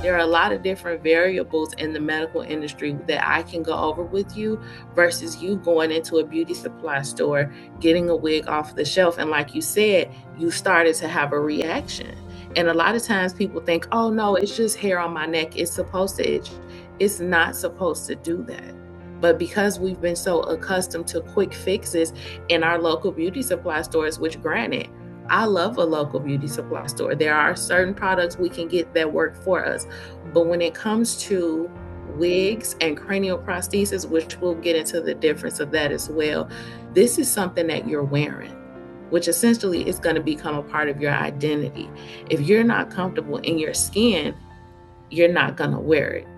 There are a lot of different variables in the medical industry that I can go over with you versus you going into a beauty supply store, getting a wig off the shelf. And like you said, you started to have a reaction. And a lot of times people think, oh no, it's just hair on my neck. It's supposed to itch. It's not supposed to do that. But because we've been so accustomed to quick fixes in our local beauty supply stores, which granted, I love a local beauty supply store. There are certain products we can get that work for us. But when it comes to wigs and cranial prosthesis, which we'll get into the difference of that as well, this is something that you're wearing, which essentially is going to become a part of your identity. If you're not comfortable in your skin, you're not going to wear it,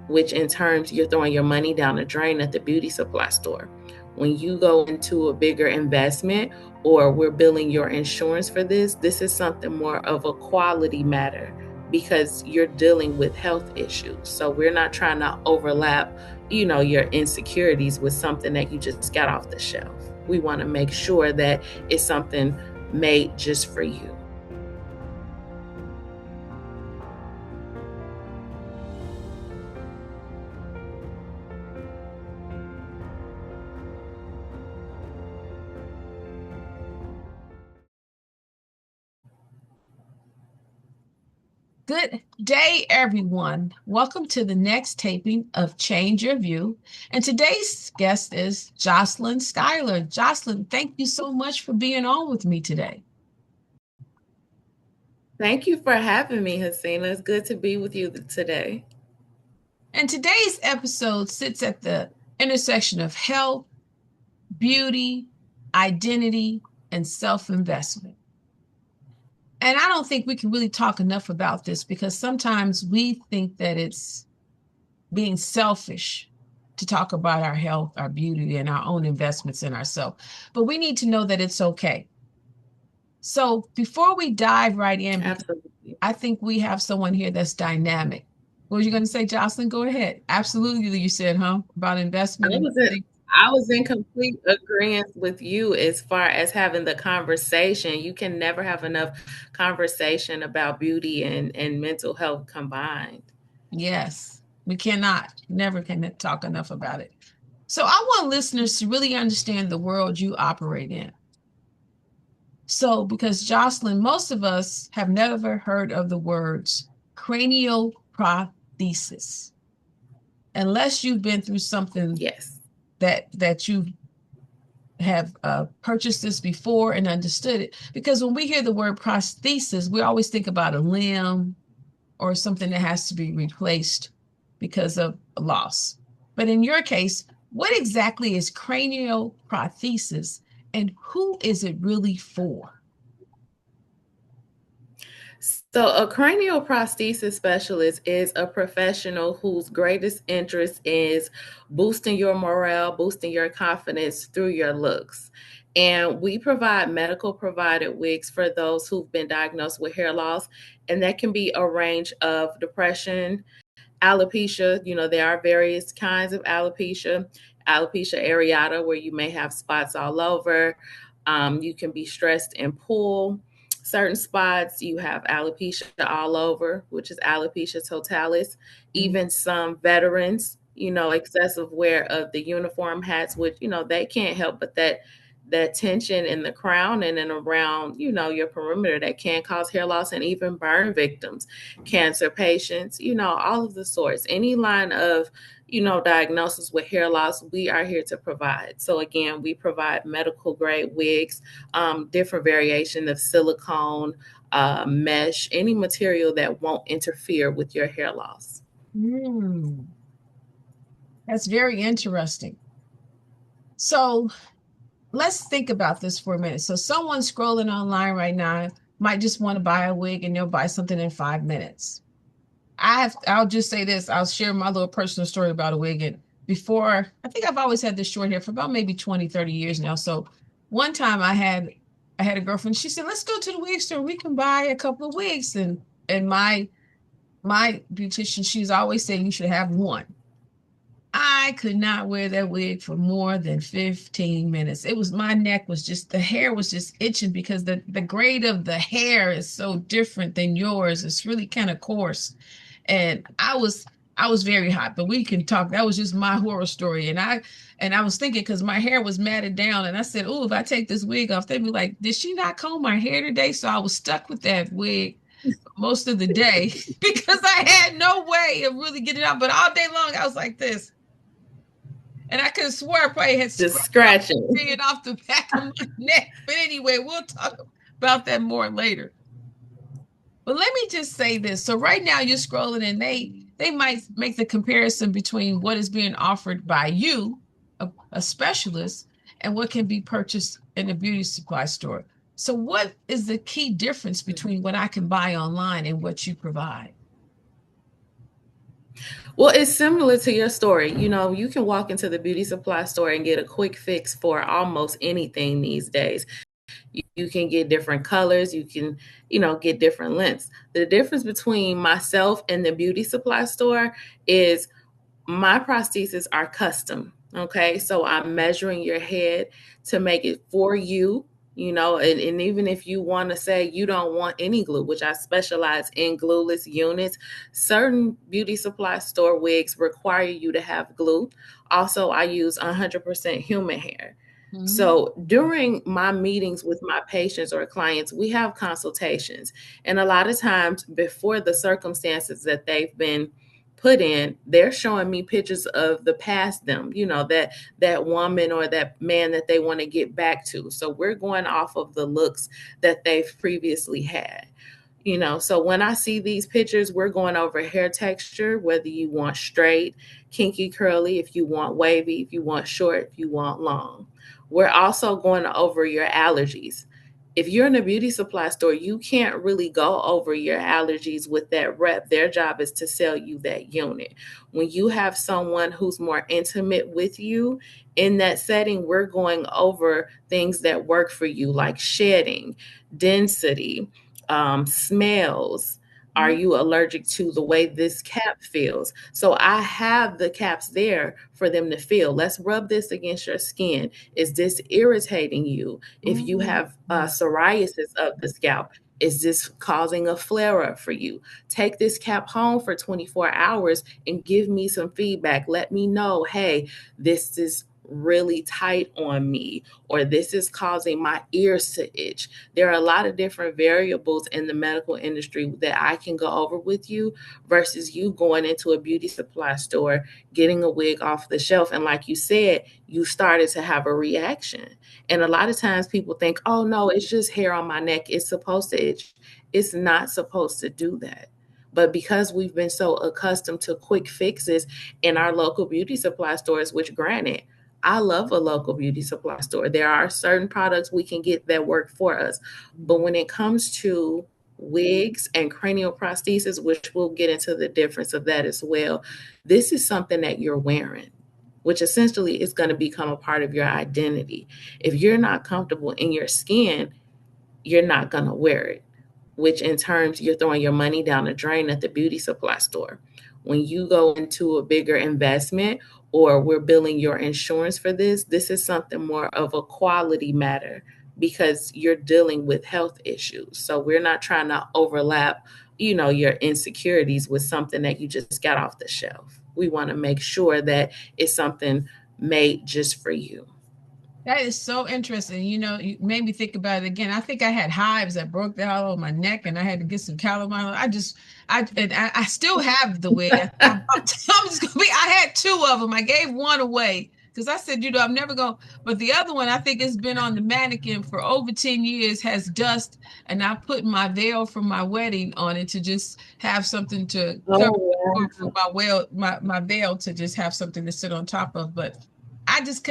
which in terms, you're throwing your money down the drain at the beauty supply store. When you go into a bigger investment or we're billing your insurance for this is something more of a quality matter because you're dealing with health issues. So we're not trying to overlap, your insecurities with something that you just got off the shelf. We want to make sure that it's something made just for you. Good day, everyone. Welcome to the next taping of Change Your View. And today's guest is Josalyn Schuyler. Josalyn, thank you so much for being on with me today. Thank you for having me, Haseena. It's good to be with you today. And today's episode sits at the intersection of health, beauty, identity, and self-investment. And I don't think we can really talk enough about this because sometimes we think that it's being selfish to talk about our health, our beauty, and our own investments in ourselves. But we need to know that it's okay. So before we dive right in, Absolutely. I think we have someone here that's dynamic. What were you going to say, Josalyn? Go ahead. Absolutely, you said, huh? About investment and things. I was in complete agreement with you as far as having the conversation. You can never have enough conversation about beauty and mental health combined. Yes, we cannot, never can talk enough about it. So I want listeners to really understand the world you operate in. So, because Josalyn, most of us have never heard of the words cranial prosthesis, unless you've been through something Yes. that you have purchased this before and understood it. Because when we hear the word prosthesis, we always think about a limb or something that has to be replaced because of a loss. But in your case, what exactly is cranial prosthesis and who is it really for? So, a cranial prosthesis specialist is a professional whose greatest interest is boosting your morale, boosting your confidence through your looks. And we provide medical provided wigs for those who've been diagnosed with hair loss. And that can be a range of depression, alopecia. There are various kinds of alopecia, alopecia areata, where you may have spots all over. You can be stressed and pull certain spots. You have alopecia all over, which is alopecia totalis. Even some veterans, excessive wear of the uniform hats, which, they can't help but that tension in the crown and then around, your perimeter that can cause hair loss, and even burn victims, cancer patients, all of the sorts. Any line of, diagnosis with hair loss, we are here to provide. So again, we provide medical grade wigs, different variation of silicone, mesh, any material that won't interfere with your hair loss. That's very interesting. So let's think about this for a minute. So someone scrolling online right now might just want to buy a wig and they'll buy something in 5 minutes. I'll just say this. I'll share my little personal story about a wig. And before, I think I've always had this short hair for about maybe 20, 30 years now. So one time I had a girlfriend. She said, let's go to the wig store. We can buy a couple of wigs. And my beautician, she's always saying you should have one. I could not wear that wig for more than 15 minutes. My neck was just, the hair was just itching because the grade of the hair is so different than yours. It's really kind of coarse. And I was very hot, but we can talk. That was just my horror story. And I was thinking because my hair was matted down, and I said, "Oh, if I take this wig off, they'd be like, did she not comb my hair today?" So I was stuck with that wig most of the day because I had no way of really getting it out. But all day long, I was like this, and I could have swore I probably had Just scratched off scratching. it off the back of my neck. But anyway, we'll talk about that more later. But let me just say this. So right now you're scrolling and they might make the comparison between what is being offered by you, a specialist, and what can be purchased in a beauty supply store. So what is the key difference between what I can buy online and what you provide? Well, it's similar to your story. You know, you can walk into the beauty supply store and get a quick fix for almost anything these days. You can get different colors, you can, get different lengths. The difference between myself and the beauty supply store is my prostheses are custom. Okay. So I'm measuring your head to make it for you, and even if you want to say you don't want any glue, which I specialize in glueless units, certain beauty supply store wigs require you to have glue. Also, I use 100% human hair. Mhm. So during my meetings with my patients or clients, we have consultations. And a lot of times, before the circumstances that they've been put in, they're showing me pictures of the past them, that woman or that man that they want to get back to. So we're going off of the looks that they've previously had. So when I see these pictures, we're going over hair texture, whether you want straight, kinky, curly, if you want wavy, if you want short, if you want long. We're also going over your allergies. If you're in a beauty supply store, you can't really go over your allergies with that rep. Their job is to sell you that unit. When you have someone who's more intimate with you in that setting, we're going over things that work for you, like shedding, density, smells. Are Mhm. you allergic to the way this cap feels? So I have the caps there for them to feel. Let's rub this against your skin. Is this irritating you? If you Mhm. have psoriasis of the scalp, is this causing a flare up for you? Take this cap home for 24 hours and give me some feedback. Let me know, hey, this is really tight on me, or this is causing my ears to itch. There are a lot of different variables in the medical industry that I can go over with you versus you going into a beauty supply store, getting a wig off the shelf. And like you said, you started to have a reaction. And a lot of times people think, oh, no, it's just hair on my neck. It's supposed to itch. It's not supposed to do that. But because we've been so accustomed to quick fixes in our local beauty supply stores, which granted, I love a local beauty supply store. There are certain products we can get that work for us. But when it comes to wigs and cranial prosthesis, which we'll get into the difference of that as well, this is something that you're wearing, which essentially is going to become a part of your identity. If you're not comfortable in your skin, you're not going to wear it, which in terms, you're throwing your money down the drain at the beauty supply store. When you go into a bigger investment or we're billing your insurance for this is something more of a quality matter because you're dealing with health issues. So we're not trying to overlap, your insecurities with something that you just got off the shelf. We want to make sure that it's something made just for you. That is so interesting. You know, you made me think about it again. I think I had hives that broke out on my neck, and I had to get some calamine. I still have the wig. I'm just gonna be. I had two of them. I gave one away because I said, I'm never going. But the other one, I think it's been on the mannequin for over 10 years. Has dust, and I put my veil from my wedding on it to just have something to cover Oh, for my veil to just have something to sit on top of. But I just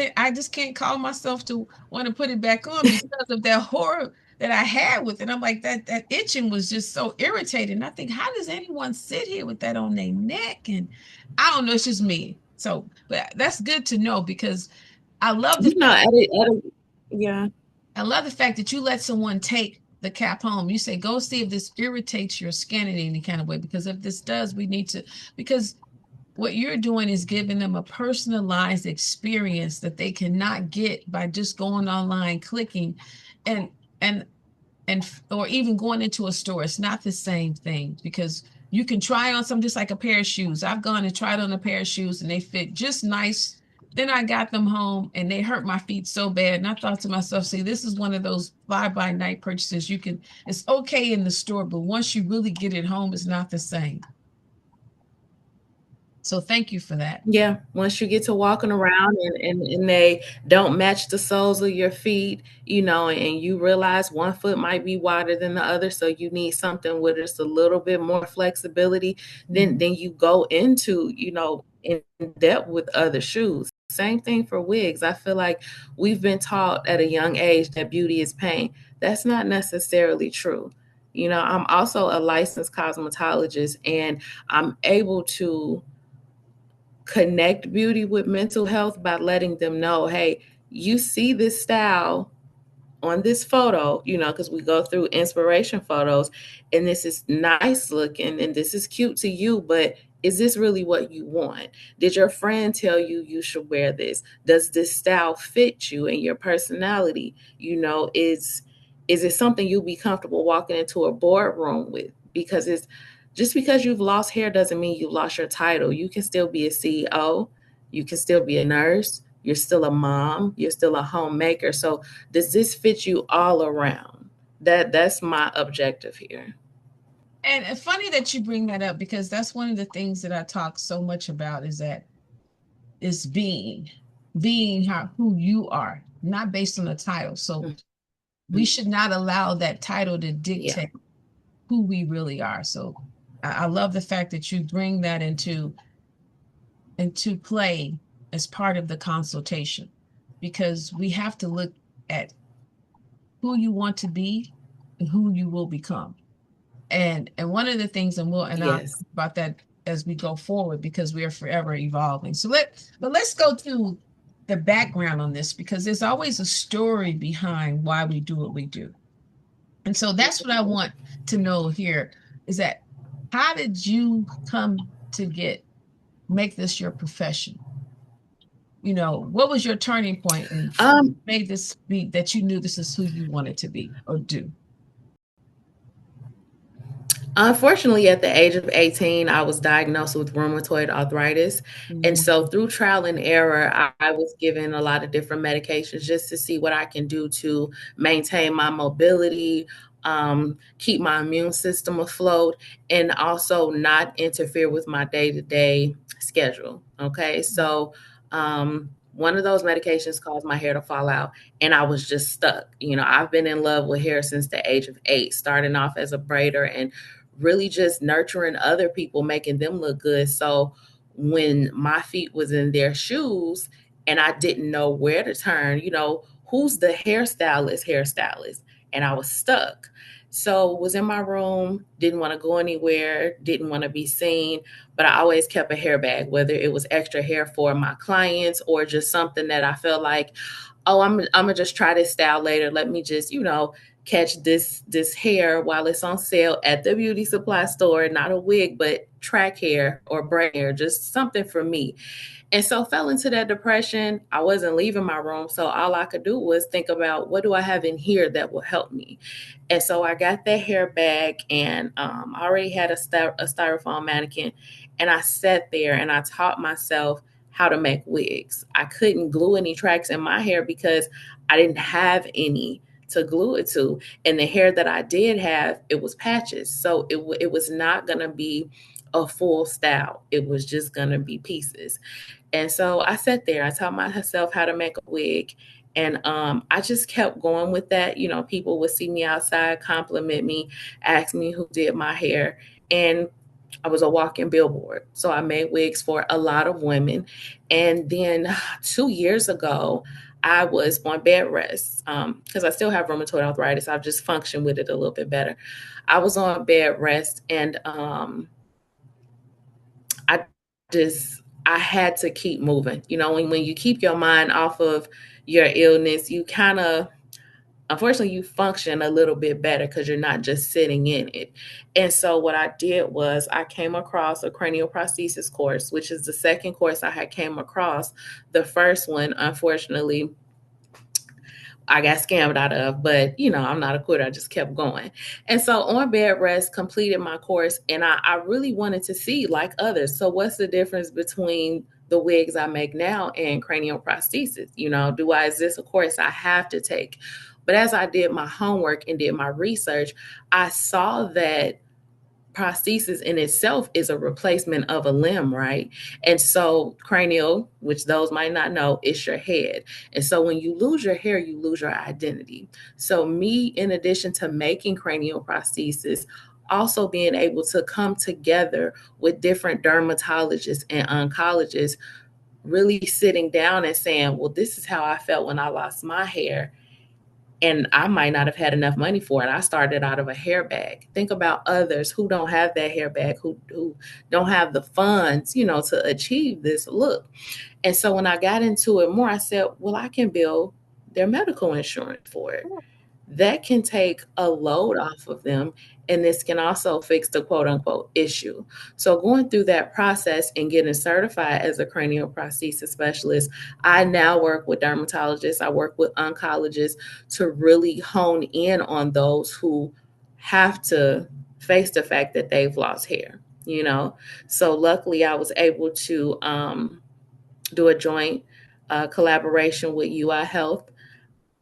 can't call myself to want to put it back on because of that horror that I had with it. I'm like that itching was just so irritating. I think, how does anyone sit here with that on their neck? And I don't know, it's just me. So, but that's good to know because I love the fact yeah. I love the fact that you let someone take the cap home. You say, go see if this irritates your skin in any kind of way. Because if this does, we need to, because what you're doing is giving them a personalized experience that they cannot get by just going online, clicking, and and or even going into a store. It's not the same thing because You can try on some just like a pair of shoes. I've gone and tried on a pair of shoes and they fit just nice. Then I got them home and they hurt my feet so bad. And I thought to myself, see, this is one of those fly by night purchases. You can, it's okay in the store, but once you really get it home, it's not the same. So thank you for that. Yeah, once you get to walking around and they don't match the soles of your feet, and you realize one foot might be wider than the other, so you need something with just a little bit more flexibility, then you go into, in depth with other shoes. Same thing for wigs. I feel like we've been taught at a young age that beauty is pain. That's not necessarily true. I'm also a licensed cosmetologist, and I'm able to connect beauty with mental health by letting them know, hey, you see this style on this photo, because we go through inspiration photos, and this is nice looking and this is cute to you, but is this really what you want? Did your friend tell you you should wear this? Does this style fit you and your personality? Is it something you'll be comfortable walking into a boardroom with? Because it's just because you've lost hair doesn't mean you've lost your title. You can still be a CEO, you can still be a nurse, you're still a mom, you're still a homemaker. So does this fit you all around? That's my objective here. And funny that you bring that up because that's one of the things that I talk so much about is that is being who you are, not based on the title. So we should not allow that title to Yeah. dictate who we really are. So I love the fact that you bring that into play as part of the consultation, because we have to look at who you want to be and who you will become. And one of the things, and I'll talk Yes. about that as we go forward because we are forever evolving. But let's go to the background on this because there's always a story behind why we do what we do. And so that's what I want to know here is that how did you come to make this your profession? What was your turning point and Um, made this be that you knew this is who you wanted to be or do? Unfortunately, at the age of 18, I was diagnosed with rheumatoid arthritis. And Mhm. so, through trial and error, I was given a lot of different medications just to see what I can do to maintain my mobility, keep my immune system afloat, and also not interfere with my day to day schedule. Okay. So, one of those medications caused my hair to fall out, and I was just stuck. I've been in love with hair since the age of 8, starting off as a braider and really just nurturing other people, making them look good. So when my feet was in their shoes and I didn't know where to turn, who's the hairstylist? And I was stuck. So was in my room, didn't want to go anywhere, didn't want to be seen, but I always kept a hair bag, whether it was extra hair for my clients or just something that I felt like, oh, I'm gonna just try this style later. Let me just, catch this hair while it's on sale at the beauty supply store, not a wig, but track hair or braid hair, just something for me. And so fell into that depression. I wasn't leaving my room. So all I could do was think about what do I have in here that will help me. And so I got that hair bag and I already had a styrofoam mannequin. And I sat there and I taught myself how to make wigs. I couldn't glue any tracks in my hair because I didn't have any to glue it to. And the hair that I did have, it was patches. So it was not going to be a full style. It was just going to be pieces. And so I sat there, I taught myself how to make a wig. And I just kept going with that. People would see me outside, compliment me, ask me who did my hair. And I was a walking billboard. So I made wigs for a lot of women. And then 2 years ago, I was on bed rest because I still have rheumatoid arthritis. I've just functioned with it a little bit better. I was on bed rest and I I had to keep moving. When you keep your mind off of your illness, you kind of unfortunately you function a little bit better because you're not just sitting in it. And so what I did was I came across a cranial prosthesis course, which is the second course I had came across. The first one, unfortunately, I got scammed out of, but I'm not a quitter. I just kept going. And so on bed rest, completed my course, and I really wanted to see like others. So what's the difference between the wigs I make now and cranial prosthesis? Is this a course I have to take? But as I did my homework and did my research, I saw that prosthesis in itself is a replacement of a limb, right? And so cranial, which those might not know, is your head. And so when you lose your hair, you lose your identity. So me, in addition to making cranial prosthesis, also being able to come together with different dermatologists and oncologists, really sitting down and saying, well, this is how I felt when I lost my hair, and I might not have had enough money for it. I started out of a hair bag. Think about others who don't have that hair bag, who don't have the funds, to achieve this look. And so when I got into it more, I said, well, I can build their medical insurance for it. That can take a load off of them. And this can also fix the quote unquote issue. So, going through that process and getting certified as a cranial prosthesis specialist, I now work with dermatologists, I work with oncologists to really hone in on those who have to face the fact that they've lost hair. So, luckily, I was able to do a joint collaboration with UI Health.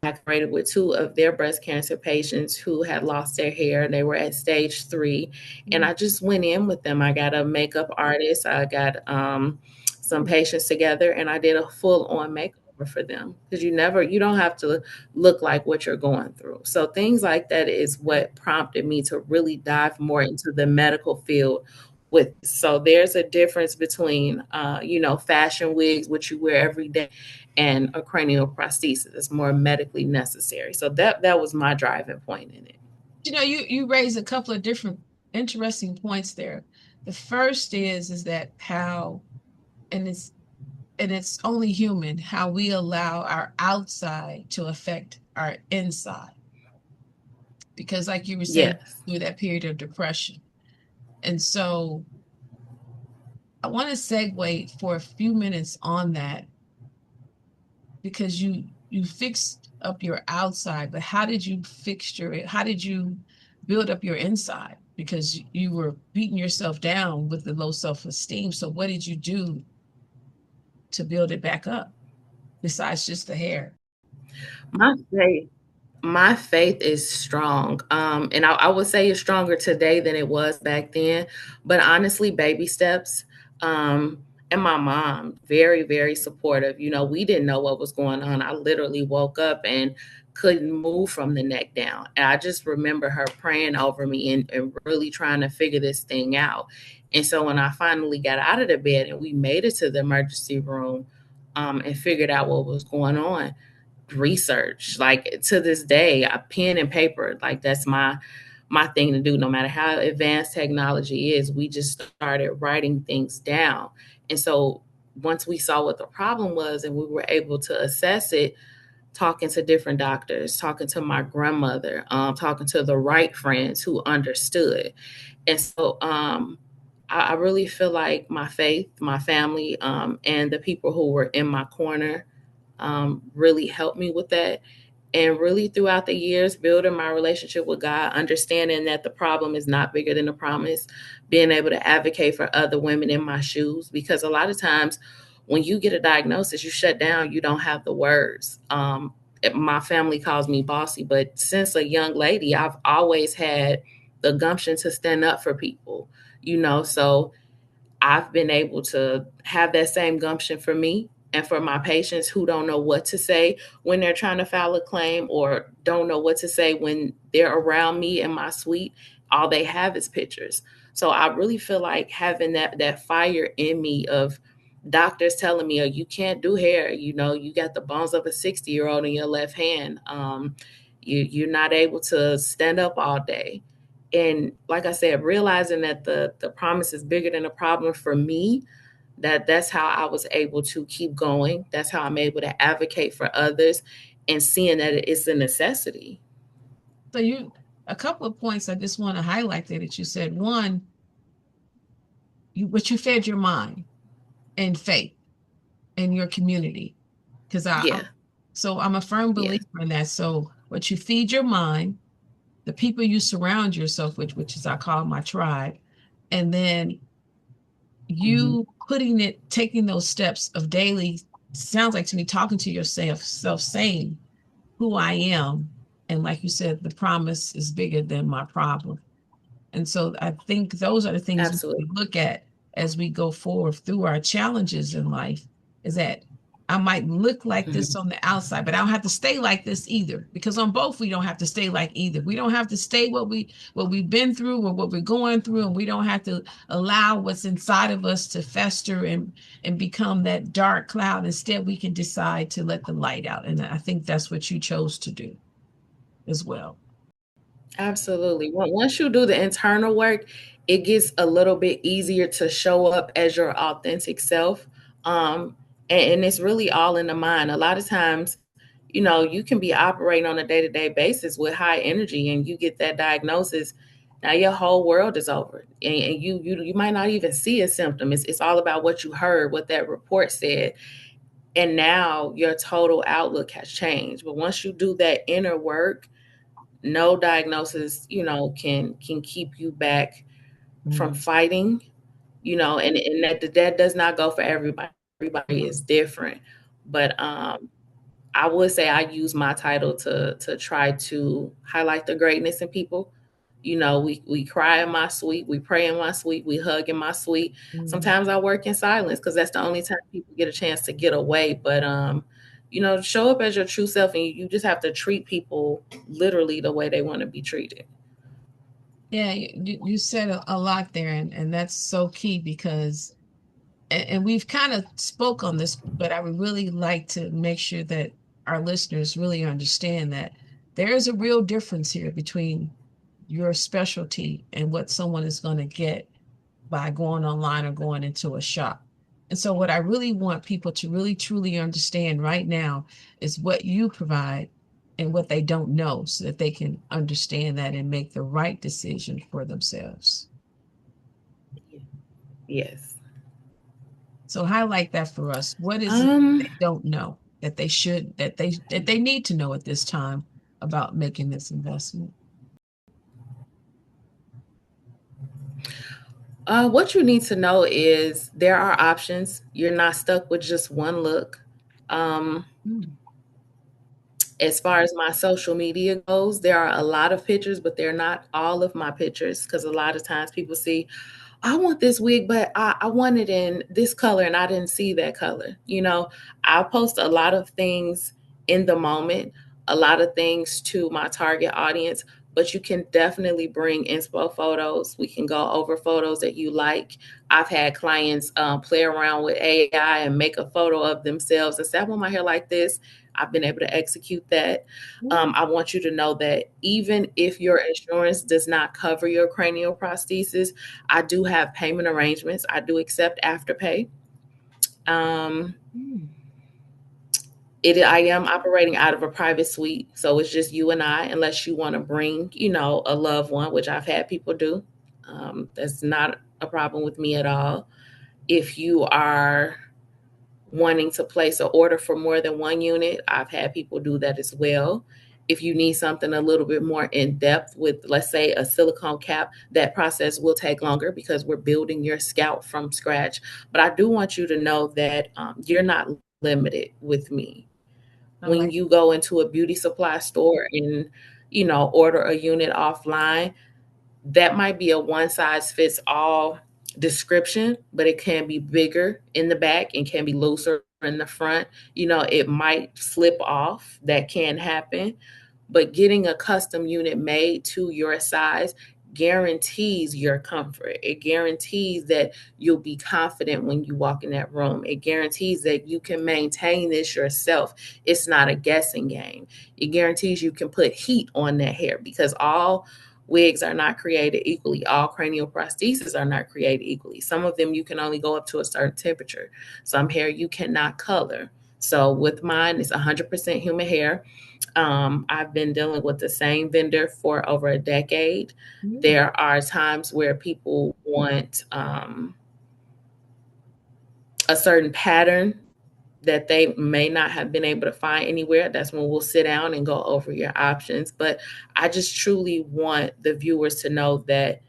I collaborated with two of their breast cancer patients who had lost their hair. They were at stage 3, and I just went in with them. I got a makeup artist. I got some patients together, and I did a full-on makeover for them, because you don't have to look like what you're going through. So things like that is what prompted me to really dive more into the medical field. So there's a difference between fashion wigs, which you wear every day, and a cranial prosthesis is more medically necessary. So that was my driving point in it. You raise a couple of different interesting points there. The first is that how, and it's only human, how we allow our outside to affect our inside. Because like you were saying, Yes. through that period of depression. And so I want to segue for a few minutes on that, because you fixed up your outside, but how did you build up your inside? Because you were beating yourself down with the low self-esteem. So what did you do to build it back up besides just the hair? My faith my faith is strong. And I would say it's stronger today than it was back then. But honestly, baby steps. And my mom, very, very supportive. We didn't know what was going on. I literally woke up and couldn't move from the neck down. And I just remember her praying over me and really trying to figure this thing out. And so when I finally got out of the bed and we made it to the emergency room, and figured out what was going on, research, like to this day, a pen and paper, like that's my thing to do. No matter how advanced technology is, we just started writing things down. And so once we saw what the problem was and we were able to assess it, talking to different doctors, talking to my grandmother, talking to the right friends who understood. And so I really feel like my faith, my family, and the people who were in my corner really helped me with that. And really, throughout the years, building my relationship with God, understanding that the problem is not bigger than the promise, being able to advocate for other women in my shoes. Because a lot of times when you get a diagnosis, you shut down, you don't have the words. My family calls me bossy, but since a young lady, I've always had the gumption to stand up for people. So I've been able to have that same gumption for me and for my patients who don't know what to say when they're trying to file a claim, or don't know what to say when they're around me in my suite. All they have is pictures. So I really feel like having that fire in me of doctors telling me, oh, you can't do hair. You got the bones of a 60-year-old in your left hand. You're not able to stand up all day. And like I said, realizing that the promise is bigger than the problem for me, that's how I was able to keep going. That's how I'm able to advocate for others, and seeing that it's a necessity. So a couple of points I just want to highlight there that you said. One, you fed your mind and faith in your community. Because I Yeah. So I'm a firm Yes. believer in that. So what you feed your mind, the people you surround yourself with, which is I call my tribe, and then Mhm. you putting it, taking those steps of daily, sounds like to me talking to yourself, self saying who I am. And like you said, the promise is bigger than my problem. And so I think those are the things we Absolutely. look at as we go forward through our challenges in life, is that I might look like this Mhm. on the outside, but I don't have to stay like this either. Because on both, we don't have to stay like either. We don't have to stay what we've been through or what we're going through, and we don't have to allow what's inside of us to fester and become that dark cloud. Instead, we can decide to let the light out. And I think that's what you chose to do as well. Absolutely. Once you do the internal work, it gets a little bit easier to show up as your authentic self. Um, and it's really all in the mind. A lot of times, you can be operating on a day-to-day basis with high energy and you get that diagnosis. Now your whole world is over. And you might not even see a symptom. It's all about what you heard, what that report said. And now your total outlook has changed. But once you do that inner work, no diagnosis, can keep you back from Mm. fighting, and that does not go for everybody. Everybody is different. But I would say I use my title to try to highlight the greatness in people. We cry in my suite, we pray in my suite, we hug in my suite. Mm. Sometimes I work in silence because that's the only time people get a chance to get away. But show up as your true self, and you just have to treat people literally the way they want to be treated. Yeah, you said a lot there, and that's so key because, and we've kind of spoke on this, but I would really like to make sure that our listeners really understand that there is a real difference here between your specialty and what someone is going to get by going online or going into a shop. And so, what I really want people to really truly understand right now is what you provide and what they don't know so that they can understand that and make the right decision for themselves. Yes. So, highlight that for us. What is it Um, they don't know that they should, that they need to know at this time about making this investment? what you need to know is there are options. You're not stuck with just one look. Um, Mm. as far as my social media goes, there are a lot of pictures, but they're not all of my pictures because a lot of times people see, I want this wig, but I want it in this color and I didn't see that color. I post a lot of things in the moment, a lot of things to my target audience, but you can definitely bring inspo photos. We can go over photos that you like. I've had clients play around with AI and make a photo of themselves and say, I want my hair like this. I've been able to execute that. I want you to know that even if your insurance does not cover your cranial prosthesis, I do have payment arrangements. I do accept Afterpay. Um, Mm. I am operating out of a private suite, so it's just you and I, unless you want to bring, a loved one, which I've had people do. That's not a problem with me at all. If you are wanting to place an order for more than one unit, I've had people do that as well. If you need something a little bit more in depth with, let's say, a silicone cap, that process will take longer because we're building your scalp from scratch. But I do want you to know that you're not limited with me. I When like. you go into a beauty supply store and, order a unit offline, that might be a one size fits all description, but it can be bigger in the back and can be looser in the front. It might slip off. That can happen. But getting a custom unit made to your size guarantees your comfort. It guarantees that you'll be confident when you walk in that room. It guarantees that you can maintain this yourself. It's not a guessing game. It guarantees you can put heat on that hair because all wigs are not created equally. All cranial prostheses are not created equally. Some of them you can only go up to a certain temperature. Some hair you cannot color. So with mine, it's 100% human hair. I've been dealing with the same vendor for over a decade. Mm. There are times where people want a certain pattern that they may not have been able to find anywhere, that's when we'll sit down and go over your options. But I just truly want the viewers to know that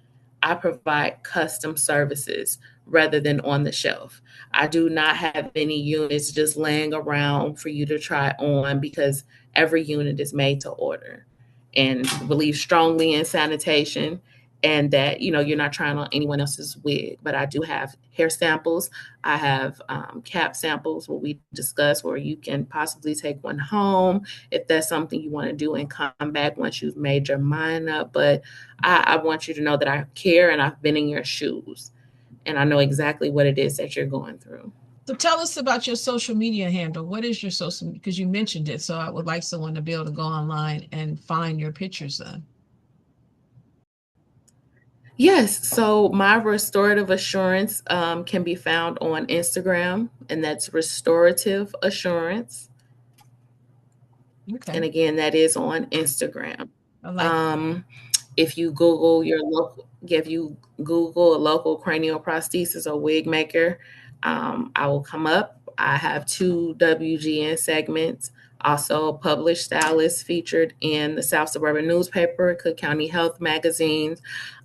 I provide custom services rather than on the shelf. I do not have any units just laying around for you to try on, because every unit is made to order, and believe strongly in sanitation, and that you're not trying on anyone else's wig. But I do have hair samples. I have cap samples where we discuss where you can possibly take one home if that's something you want to do, and come back once you've made your mind up. But I want you to know that I care, and I've been in your shoes, and I know exactly what it is that you're going through. So tell us about your social media handle. What is your social? Because you mentioned it, so I would like someone to be able to go online and find your pictures then. Yes, so my restorative assurance can be found on Instagram, and that's restorative assurance. Okay, And again, that is on Instagram. I like that. Um, if you Google your local, if you Google a local cranial prosthesis or wig maker, I will come up. I have two WGN segments, also a published stylist featured in the South Suburban newspaper, Cook County Health magazine.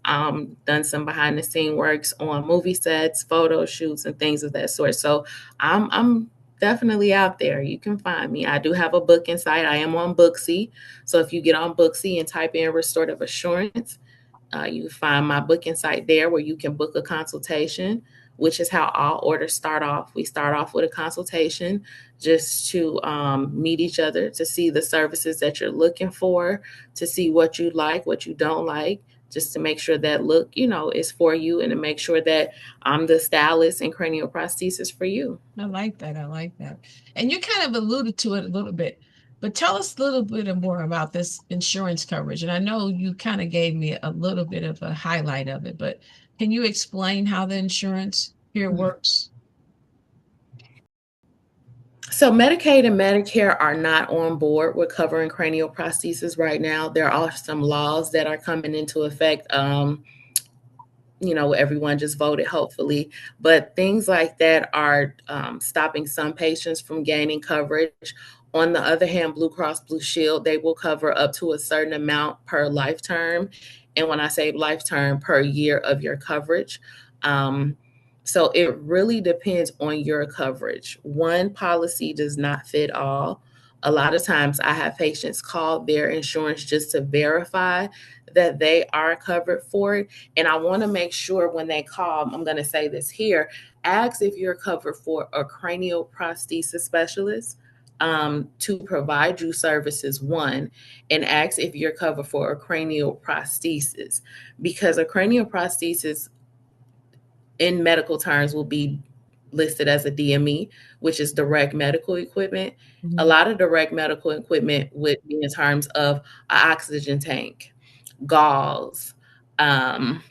Done some behind the scene works on movie sets, photo shoots, and things of that sort. So I'm definitely out there. You can find me. I do have a booking site. I am on Booksy. So if you get on Booksy and type in restorative assurance, you find my booking site there where you can book a consultation, which is how all orders start off. We start off with a consultation just to meet each other, to see the services that you're looking for, to see what you like, what you don't like, just to make sure that look, is for you, and to make sure that I'm the stylist and cranial prosthesis for you. I like that. I like that. And you kind of alluded to it a little bit, but tell us a little bit more about this insurance coverage. And I know you kind of gave me a little bit of a highlight of it, but can you explain how the insurance here works? So Medicaid and Medicare are not on board with covering cranial prosthesis right now. There are some laws that are coming into effect. Everyone just voted, hopefully, but things like that are stopping some patients from gaining coverage. On the other hand, Blue Cross Blue Shield, they will cover up to a certain amount per life term. And when I say life term, per year of your coverage. Um, so it really depends on your coverage. One policy does not fit all. A lot of times I have patients call their insurance just to verify that they are covered for it. And I want to make sure when they call, I'm going to say this here, ask if you're covered for a cranial prosthesis specialist to provide you services, one, and ask if you're covered for a cranial prosthesis, because a cranial prosthesis in medical terms will be listed as a DME, which is direct medical equipment. A Mhm. lot of direct medical equipment would be in terms of an oxygen tank, gauze, um,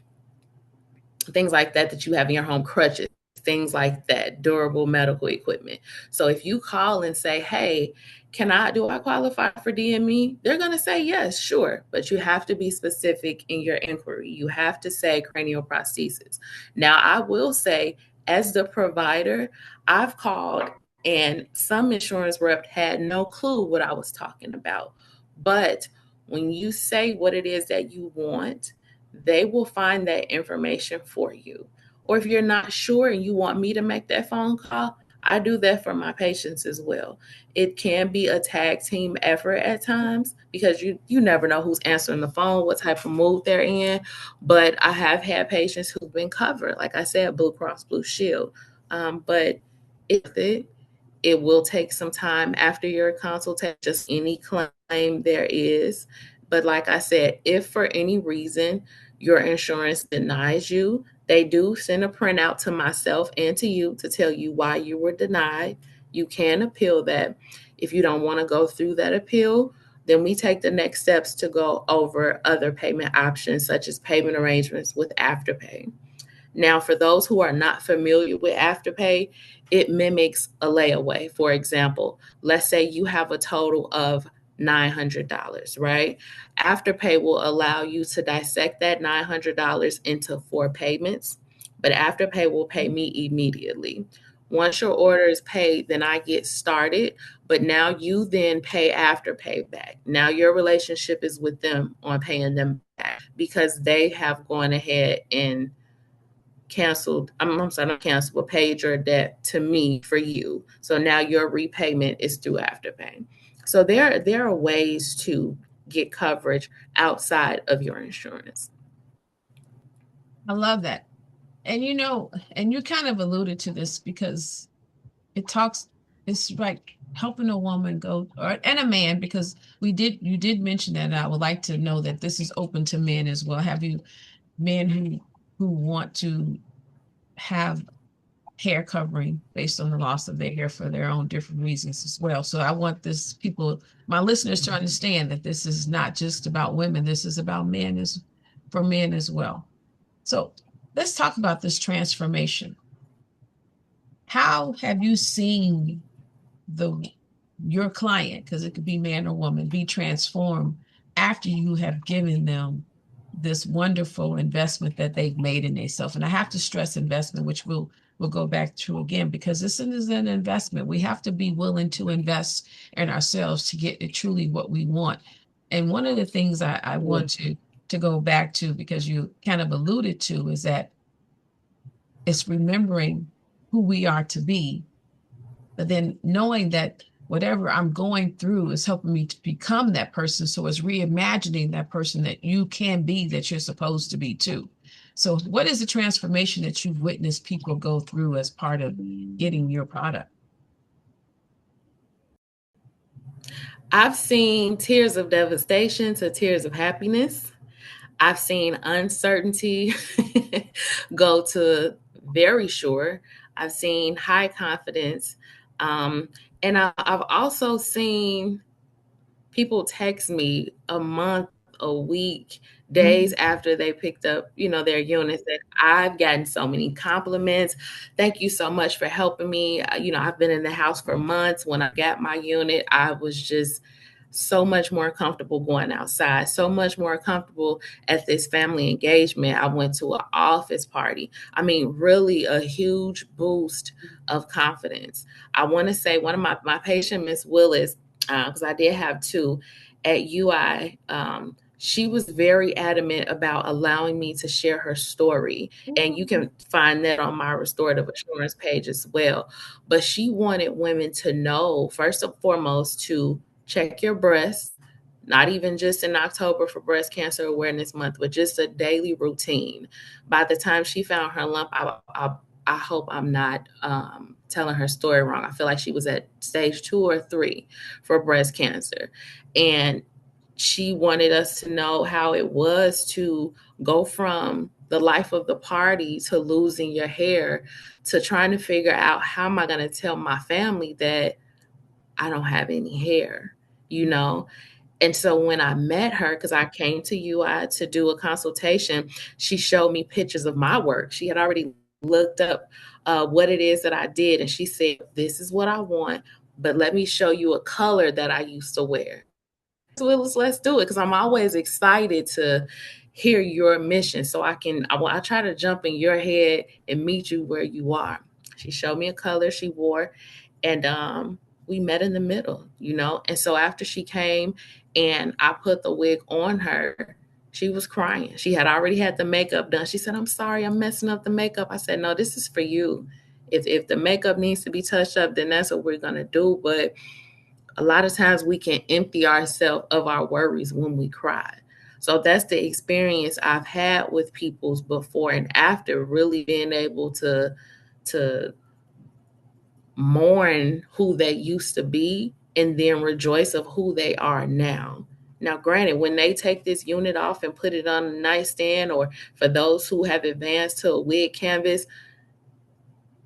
things like that you have in your home, crutches, things like that, durable medical equipment. So if you call and say, hey, do I qualify for DME? They're going to say yes, sure. But you have to be specific in your inquiry. You have to say cranial prosthesis. Now, I will say, as the provider, I've called and some insurance rep had no clue what I was talking about. But when you say what it is that you want, they will find that information for you. Or if you're not sure and you want me to make that phone call, I do that for my patients as well. It can be a tag team effort at times, because you never know who's answering the phone, what type of mood they're in. But I have had patients who've been covered, like I said, Blue Cross Blue Shield. But it will take some time after your consultation, just any claim there is. But like I said, if for any reason your insurance denies you, they do send a printout to myself and to you to tell you why you were denied. You can appeal that. If you don't want to go through that appeal, then we take the next steps to go over other payment options, such as payment arrangements with Afterpay. Now, for those who are not familiar with Afterpay, it mimics a layaway. For example, let's say you have a total of $900, right? Afterpay will allow you to dissect that $900 into four payments, but Afterpay will pay me immediately. Once your order is paid, then I get started. But now you then pay after payback. Now your relationship is with them on paying them back because they have gone ahead and canceled. I'm sorry, not canceled, but paid your debt to me for you. So now your repayment is through Afterpay. So there are ways to get coverage outside of your insurance. I love that. And and you kind of alluded to this because it talks, it's like helping a woman go, or and a man, because you did mention that, and I would like to know that this is open to men as well. Have you men who want to have hair covering based on the loss of their hair for their own different reasons as well? So I want my listeners, to understand that this is not just about women. This is about men, as for men as well. So let's talk about this transformation. How have you seen the your client, because it could be man or woman, be transformed after you have given them this wonderful investment that they've made in themselves? And I have to stress investment, which we'll go back to again, because this is an investment. We have to be willing to invest in ourselves to get it truly what we want. And one of the things I want to go back to, because you kind of alluded to, is that it's remembering who we are to be, but then knowing that whatever I'm going through is helping me to become that person. So it's reimagining that person that you can be, that you're supposed to be too. So what is the transformation that you've witnessed people go through as part of getting your product? I've seen tears of devastation to tears of happiness. I've seen uncertainty go to very sure. I've seen high confidence. Um, and I've also seen people text me a month, a week, days after they picked up, their units, that I've gotten so many compliments. Thank you so much for helping me. I've been in the house for months. When I got my unit, I was just so much more comfortable going outside, so much more comfortable at this family engagement. I went to an office party. I mean, really a huge boost of confidence. I want to say one of my patient, Miss Willis, because I did have two at UI. She was very adamant about allowing me to share her story. And you can find that on my restorative assurance page as well. But she wanted women to know, first and foremost, to check your breasts, not even just in October for Breast Cancer Awareness Month, but just a daily routine. By the time she found her lump, I hope I'm not telling her story wrong. I feel like she was at stage 2 or 3 for breast cancer. And she wanted us to know how it was to go from the life of the party to losing your hair to trying to figure out, how am I going to tell my family that I don't have any hair, you know? And so when I met her, because I came to UI to do a consultation, she showed me pictures of my work. She had already looked up what it is that I did. And she said, this is what I want, but let me show you a color that I used to wear. So let's do it, because I'm always excited to hear your mission. So I try to jump in your head and meet you where you are. She showed me a color she wore, and we met in the middle, And so after she came and I put the wig on her, she was crying. She had already had the makeup done. She said, I'm sorry, I'm messing up the makeup. I said, no, this is for you. If the makeup needs to be touched up, then that's what we're going to do. But a lot of times we can empty ourselves of our worries when we cry. So that's the experience I've had with people's before and after, really being able to mourn who they used to be and then rejoice of who they are now. Now, granted, when they take this unit off and put it on a nightstand, or for those who have advanced to a wig canvas,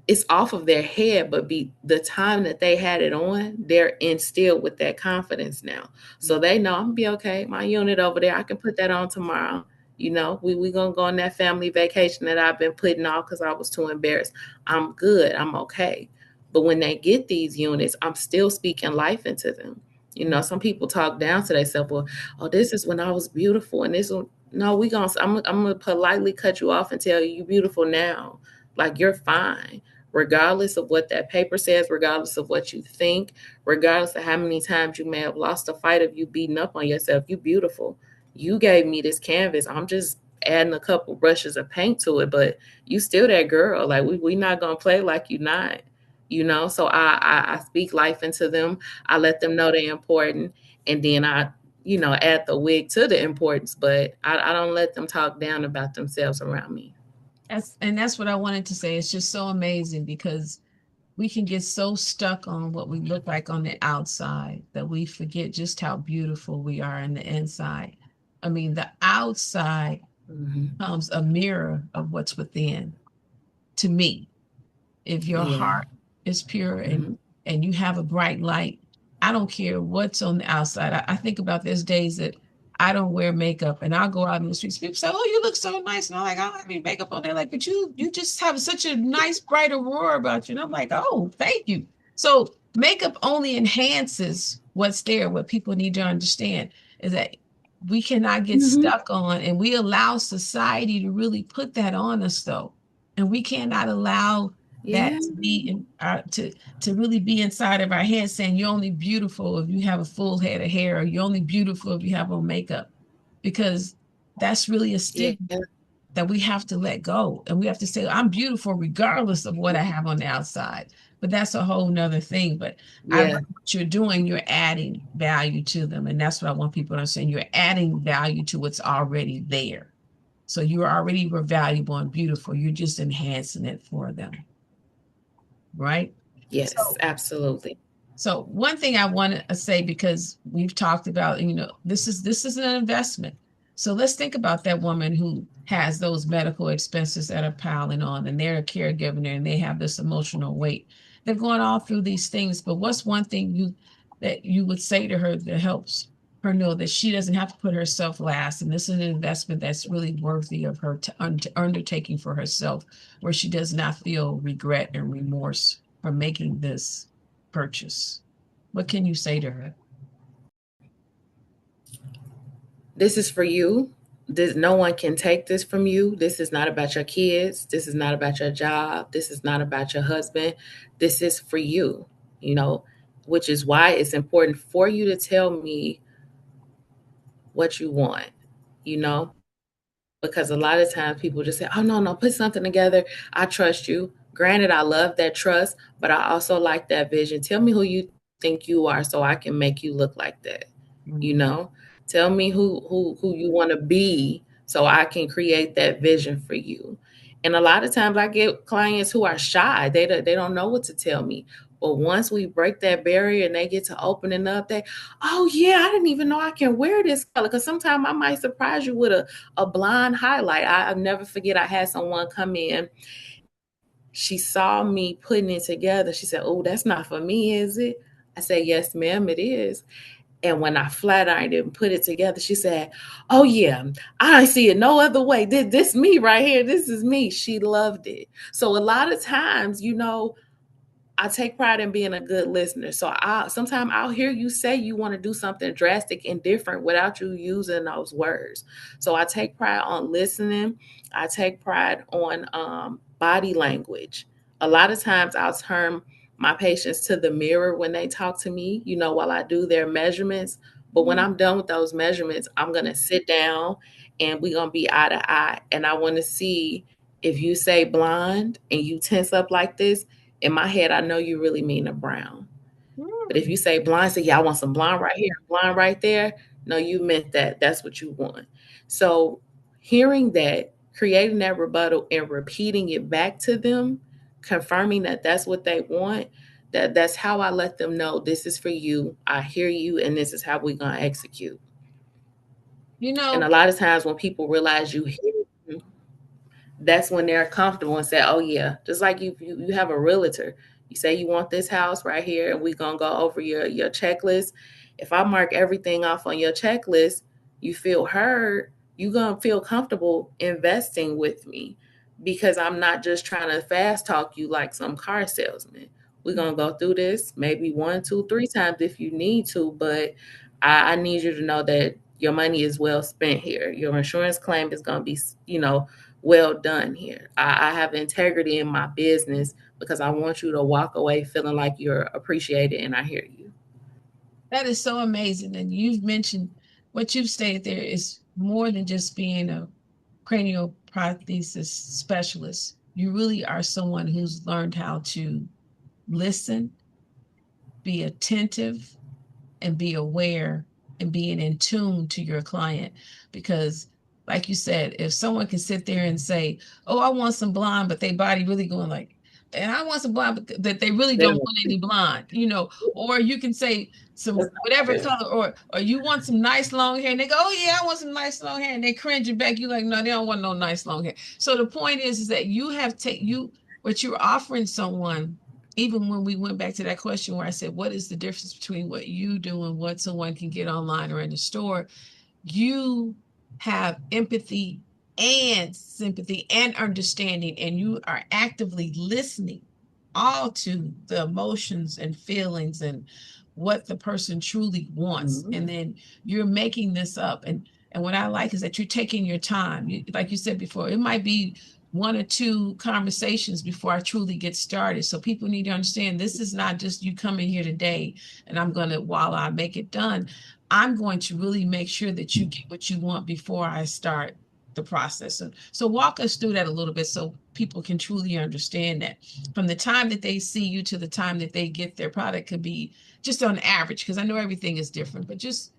it's off of their head, but the time that they had it on, they're instilled with that confidence now. So they know, I'm gonna be okay. My unit over there, I can put that on tomorrow. We gonna go on that family vacation that I've been putting off because I was too embarrassed. I'm good. I'm okay. But when they get these units, I'm still speaking life into them. Some people talk down to themselves. Well, oh, this is when I was beautiful, and this one. No, I'm gonna politely cut you off and tell you, you're beautiful now. Like, you're fine. regardless of what that paper says, regardless of what you think, regardless of how many times you may have lost a fight of you beating up on yourself. You beautiful. You gave me this canvas. I'm just adding a couple brushes of paint to it, but you still that girl. Like we not gonna play like you not. So I speak life into them. I let them know they're important, and then I add the wig to the importance, but I don't let them talk down about themselves around me. That's what I wanted to say. It's just so amazing because we can get so stuck on what we look like on the outside that we forget just how beautiful we are in the inside. I mean, the outside Hmm. becomes a mirror of what's within. To me, if your Yeah. heart is pure Hmm. and you have a bright light, I don't care what's on the outside. I think about there's days that I don't wear makeup and I'll go out in the streets. People say, "Oh, you look so nice," and I'm like, "I don't have any makeup on." They're like, "But you just have such a nice bright aurora about you." And I'm like, "Oh, thank you." So makeup only enhances what's there. What people need to understand is that we cannot get Hmm. stuck on, and we allow society to really put that on us, though, and we cannot allow Yeah. that to be in to really be inside of our head saying you're only beautiful if you have a full head of hair, or you're only beautiful if you have on makeup, because that's really a Yeah. stigma that we have to let go, and we have to say I'm beautiful regardless of what I have on the outside. But that's a whole nother thing. But I Yeah. like what you're doing. You're adding value to them, and that's what I want people to understand. You're adding value to what's already there. So you already were valuable and beautiful. You're just enhancing it for them, right? Yes, So, absolutely. so one thing I want to say, because we've talked about, this is an investment. So let's think about that woman who has those medical expenses that are piling on, and they're a caregiver and they have this emotional weight. They're going all through these things, but what's one thing that you would say to her that helps her know that she doesn't have to put herself last, and this is an investment that's really worthy of her undertaking for herself, where she does not feel regret and remorse for making this purchase? What can you say to her? This is for you. No one can take this from you. This is not about your kids. This is not about your job. This is not about your husband. This is for you, you know, which is why it's important for you to tell me what you want, you know, because a lot of times people just say, oh, no, no, put something together. I trust you. Granted, I love that trust, but I also like that vision. Tell me who you think you are so I can make you look like that. You Mm. know, tell me who you want to be so I can create that vision for you. And a lot of times I get clients who are shy. They don't know what to tell me. But once we break that barrier and they get to opening up, oh yeah, I didn't even know I can wear this color. Because sometimes I might surprise you with a blonde highlight. I'll never forget I had someone come in. She saw me putting it together. She said, "Oh, that's not for me, is it?" I said, "Yes, ma'am, it is." And when I flat ironed it and put it together, she said, "Oh yeah, I see it no other way. This me right here. This is me." She loved it. So a lot of times, I take pride in being a good listener. So sometimes I'll hear you say you want to do something drastic and different without you using those words. So I take pride on listening. I take pride on body language. A lot of times I'll turn my patients to the mirror when they talk to me, while I do their measurements. But when I'm done with those measurements, I'm going to sit down and we're going to be eye to eye. And I want to see if you say blonde and you tense up like this, in my head, I know you really mean a brown. But if Mm. you say blonde, say, yeah, I want some blonde right here, blonde right there. No, you meant that. That's what you want. So hearing that, creating that rebuttal and repeating it back to them, confirming that that's what they want, that's how I let them know this is for you. I hear you, and this is how we're gonna execute. You And a know, lot of times when people realize you hear them, that's when they're comfortable and say, "Oh yeah," just like you have a realtor. You say you want this house right here, and we're gonna go over your checklist. If I mark everything off on your checklist, you feel heard. You're gonna feel comfortable investing with me because I'm not just trying to fast talk you like some car salesman. We're gonna go through this maybe one, two, three times if you need to, but I need you to know that your money is well spent here. Your insurance claim is gonna be, well done here. I have integrity in my business because I want you to walk away feeling like you're appreciated and I hear you. That is so amazing. And you've mentioned what you've stated there is more than just being a cranial prosthesis specialist. You really are someone who's learned how to listen, be attentive, and be aware and being in tune to your client. Because, like you said, if someone can sit there and say, "Oh, I want some blonde," but their body really going like, "And I want some blonde," but that they really don't want any blonde, or you can say some whatever color, or you want some nice long hair, and they go, "Oh yeah, I want some nice long hair," and they cringe it back. You like, no, they don't want no nice long hair. So the point is that you have what you're offering someone. Even when we went back to that question where I said, what is the difference between what you do and what someone can get online or in the store? You have empathy and sympathy and understanding, and you are actively listening all to the emotions and feelings and what the person truly wants. Mm-hmm. And then you're making this up. And what I like is that you're taking your time. Like you said before, it might be one or two conversations before I truly get started. So people need to understand this is not just you coming here today and I'm going to, while I make it done, I'm going to really make sure that you get what you want before I start the process. So walk us through that a little bit so people can truly understand that from the time that they see you to the time that they get their product could be just on average, because I know everything is different, but just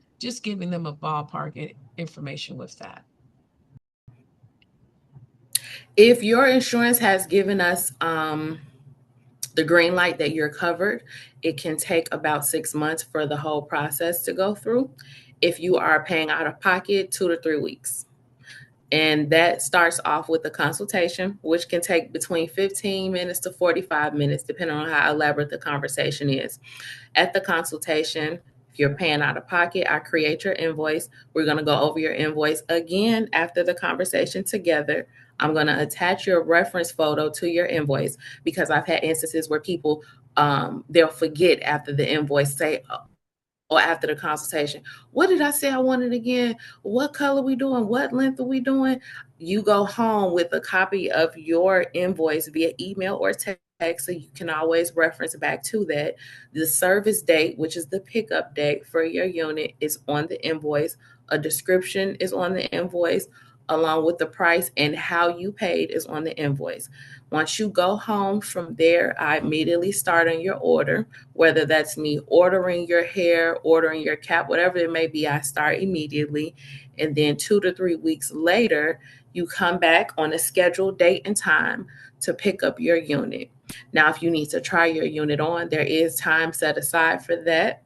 giving them a ballpark information with that. If your insurance has given us the green light that you're covered, it can take about 6 months for the whole process to go through. If you are paying out of pocket, 2 to 3 weeks. And that starts off with a consultation, which can take between 15 minutes to 45 minutes, depending on how elaborate the conversation is. At the consultation, if you're paying out of pocket, I create your invoice. We're going to go over your invoice again after the conversation together. I'm going to attach your reference photo to your invoice because I've had instances where people they'll forget after the invoice, say, or after the consultation, what did I say I wanted again? What color we doing? What length are we doing? You go home with a copy of your invoice via email or text, so you can always reference back to that. The service date, which is the pickup date for your unit, is on the invoice. A description is on the invoice, along with the price, and how you paid is on the invoice. Once you go home from there, I immediately start on your order, whether that's me ordering your hair, ordering your cap, whatever it may be. I start immediately. And then 2 to 3 weeks later, you come back on a scheduled date and time to pick up your unit. Now, if you need to try your unit on, there is time set aside for that.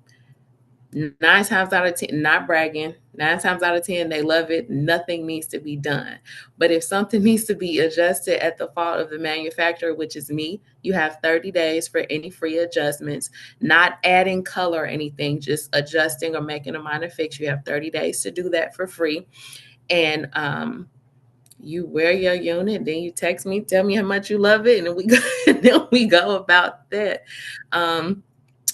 9 times out of 10, not bragging, 9 times out of 10, they love it. Nothing needs to be done. But if something needs to be adjusted at the fault of the manufacturer, which is me, you have 30 days for any free adjustments, not adding color or anything, just adjusting or making a minor fix. You have 30 days to do that for free. And you wear your unit, then you text me, tell me how much you love it, and then we go, then we go about that.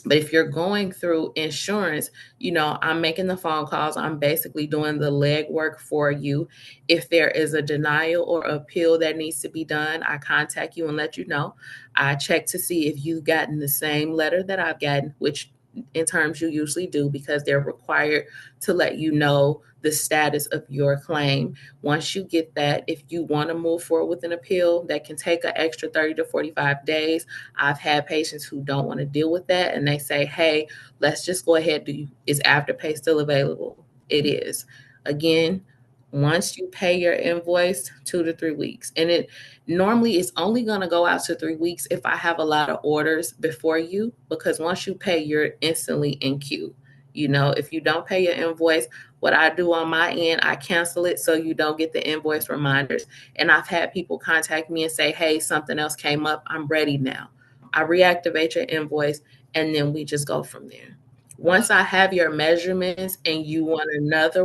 But if you're going through insurance, I'm making the phone calls. I'm basically doing the legwork for you. If there is a denial or appeal that needs to be done, I contact you and let you know. I check to see if you've gotten the same letter that I've gotten, which in terms you usually do because they're required to let you know the status of your claim. Once you get that, if you want to move forward with an appeal, that can take an extra 30 to 45 days. I've had patients who don't want to deal with that and they say, hey, let's just go ahead. Is Afterpay still available? It is. Again, once you pay your invoice, 2 to 3 weeks. And it normally is only going to go out to 3 weeks if I have a lot of orders before you, because once you pay, you're instantly in queue. If you don't pay your invoice, what I do on my end, I cancel it so you don't get the invoice reminders. And I've had people contact me and say, hey, something else came up. I'm ready now. I reactivate your invoice and then we just go from there. Once I have your measurements and you want another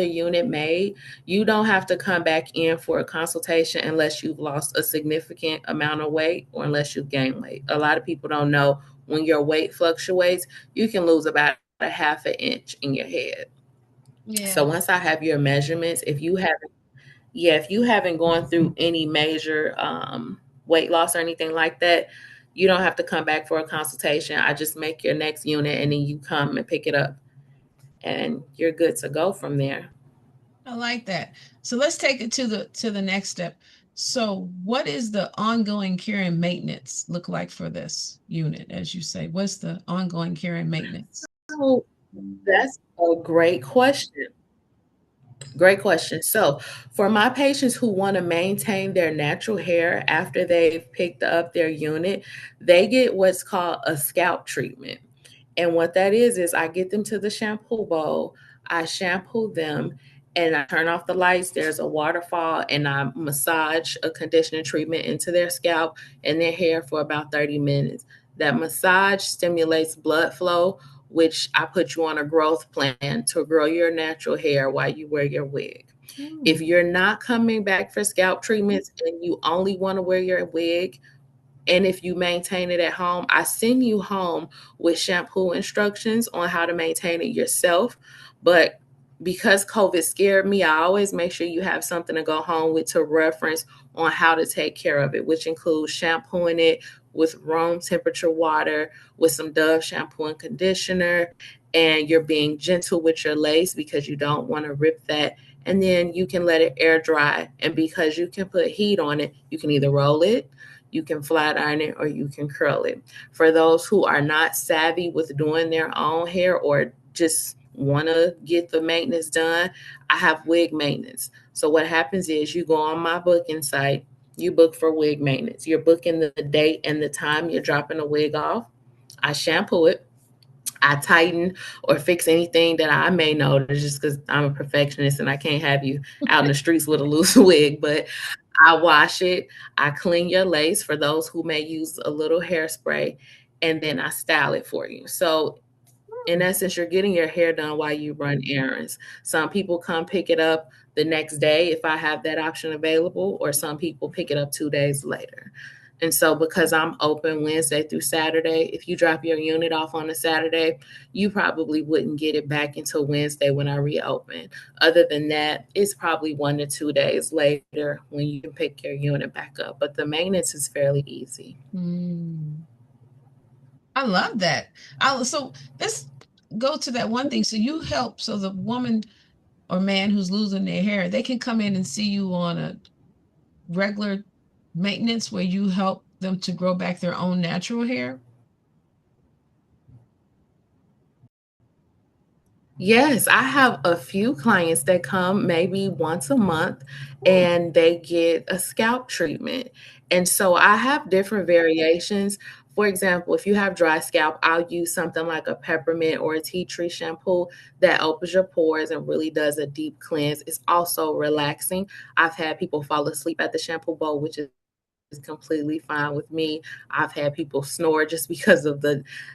unit made, you don't have to come back in for a consultation unless you've lost a significant amount of weight or unless you've gained weight. A lot of people don't know when your weight fluctuates, you can lose about a half an inch in your head. So Yeah. once I have your measurements, if you haven't gone through any major weight loss or anything like that, you don't have to come back for a consultation. I just make your next unit and then you come and pick it up and you're good to go from there. I like that. So let's take it to the next step. So what is the ongoing care and maintenance look like for this unit, as you say? What's the ongoing care and maintenance? So that's a great question. Great question. So, for my patients who want to maintain their natural hair after they've picked up their unit, they get what's called a scalp treatment. And what that is I get them to the shampoo bowl, I shampoo them, and I turn off the lights. There's a waterfall, and I massage a conditioning treatment into their scalp and their hair for about 30 minutes. That massage stimulates blood flow, which I put you on a growth plan to grow your natural hair while you wear your wig. If Hmm. you're not coming back for scalp treatments and you only want to wear your wig, and if you maintain it at home, I send you home with shampoo instructions on how to maintain it yourself. But because COVID scared me, I always make sure you have something to go home with to reference on how to take care of it, which includes shampooing it with room temperature water, with some Dove shampoo and conditioner, and you're being gentle with your lace because you don't want to rip that. And then you can let it air dry. And because you can put heat on it, you can either roll it, you can flat iron it, or you can curl it. For those who are not savvy with doing their own hair or just want to get the maintenance done, I have wig maintenance. So what happens is you go on my booking site, you book for wig maintenance. You're booking the date and the time you're dropping a wig off. I shampoo it. I tighten or fix anything that I may notice just because I'm a perfectionist and I can't have you out in the streets with a loose wig. But I wash it, I clean your lace for those who may use a little hairspray, and then I style it for you. So, in essence, you're getting your hair done while you run errands. Some people come pick it up the next day if I have that option available, or some people pick it up 2 days later. And so, because I'm open Wednesday through Saturday, if you drop your unit off on a Saturday, you probably wouldn't get it back until Wednesday when I reopen. Other than that, it's probably 1 to 2 days later when you can pick your unit back up. But the maintenance is fairly easy. Hmm. I love that. So let's go to that one thing. So you help, so the woman or man who's losing their hair, they can come in and see you on a regular maintenance where you help them to grow back their own natural hair. Yes, I have a few clients that come maybe once a month and they get a scalp treatment. And so I have different variations. For example, if you have dry scalp, I'll use something like a peppermint or a tea tree shampoo that opens your pores and really does a deep cleanse. It's also relaxing. I've had people fall asleep at the shampoo bowl, which is completely fine with me. I've had people snore just because of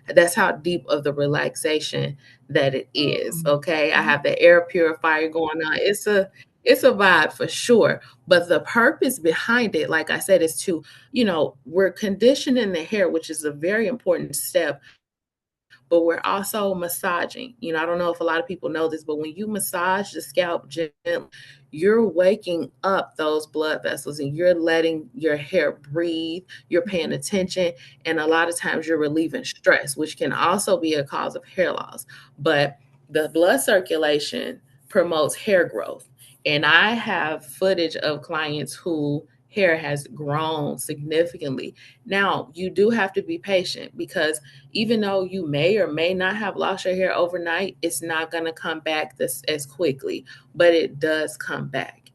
that's how deep of the relaxation that it is. Hmm. Okay. I have the air purifier going on. It's a vibe for sure. But the purpose behind it, like I said, is to, we're conditioning the hair, which is a very important step, but we're also massaging. I don't know if a lot of people know this, but when you massage the scalp gently, you're waking up those blood vessels and you're letting your hair breathe, you're paying attention, and a lot of times you're relieving stress, which can also be a cause of hair loss. But the blood circulation promotes hair growth. And I have footage of clients who hair has grown significantly. Now, you do have to be patient because even though you may or may not have lost your hair overnight, it's not going to come back this as quickly, but it does come back.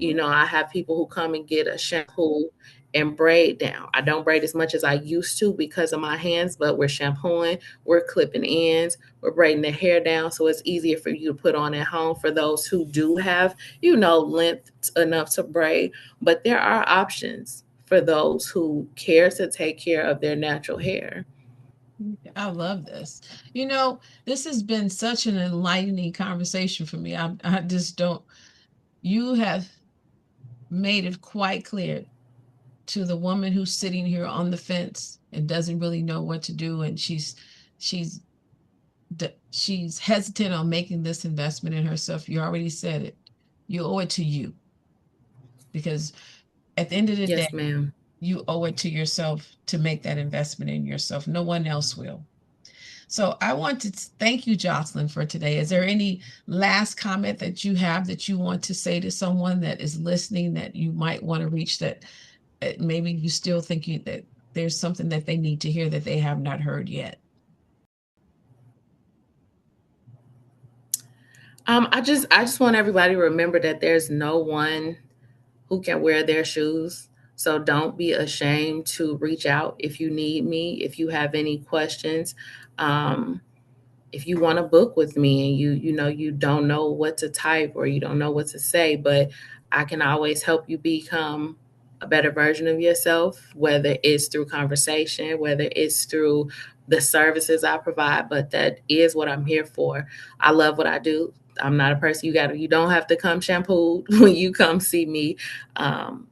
I have people who come and get a shampoo and braid down. I don't braid as much as I used to because of my hands, but we're shampooing, we're clipping ends, we're braiding the hair down so it's easier for you to put on at home for those who do have, length enough to braid. But there are options for those who care to take care of their natural hair. I love this. You know, this has been such an enlightening conversation for me. I just don't, you have made it quite clear to the woman who's sitting here on the fence and doesn't really know what to do. And she's, she's hesitant on making this investment in herself. You already said it. You owe it to you because at the end of the day, Yes, ma'am. You owe it to yourself to make that investment in yourself. No one else will. So I want to thank you, Josalyn, for today. Is there any last comment that you have that you want to say to someone that is listening that you might want to reach, that maybe you still think that there's something that they need to hear that they have not heard yet? I just want everybody to remember that there's no one who can wear their shoes. So don't be ashamed to reach out if you need me, if you have any questions. Um, if you want to book with me and you don't know what to type or you don't know what to say, but I can always help you become a better version of yourself, whether it's through conversation, whether it's through the services I provide. But that is what I'm here for. I love what I do. I'm not a person you don't have to come shampooed when you come see me. um,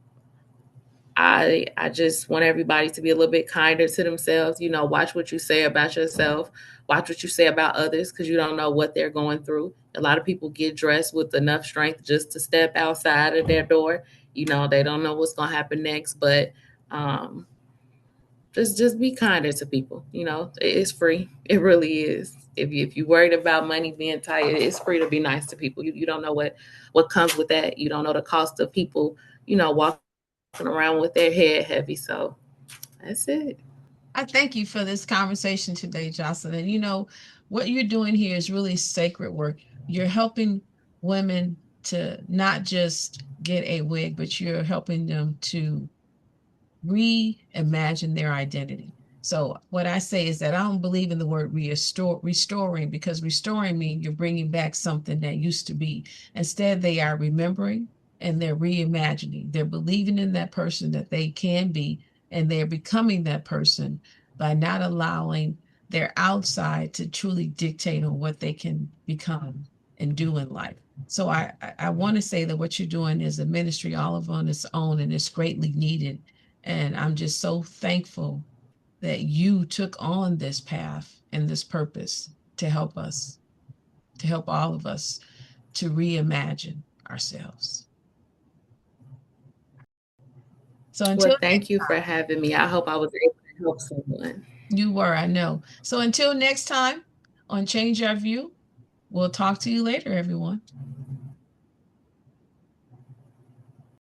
I just want everybody to be a little bit kinder to themselves. Watch what you say about yourself. Watch what you say about others, because you don't know what they're going through. A lot of people get dressed with enough strength just to step outside of their door. They don't know what's going to happen next, but um, just be kinder to people. It's free. It really is. If you're worried about money being tight, it's free to be nice to people. You don't know what comes with that. You don't know the cost of people, walking around with their head heavy. So that's it. I thank you for this conversation today, Jocelyn. You know, what you're doing here is really sacred work. You're helping women to not just get a wig, but you're helping them to reimagine their identity. So what I say is that I don't believe in the word restoring, because restoring means you're bringing back something that used to be. Instead, they are remembering and they're reimagining. They're believing in that person that they can be, and they're becoming that person by not allowing their outside to truly dictate on what they can become and do in life. So I want to say that what you're doing is a ministry all of on its own, and it's greatly needed. And I'm just so thankful that you took on this path and this purpose to help us, to help all of us to reimagine ourselves. So Well, until thank next you for time, having me. I hope I was able to help someone. you were, I know. So until next time on Change Our View, we'll talk to you later, everyone.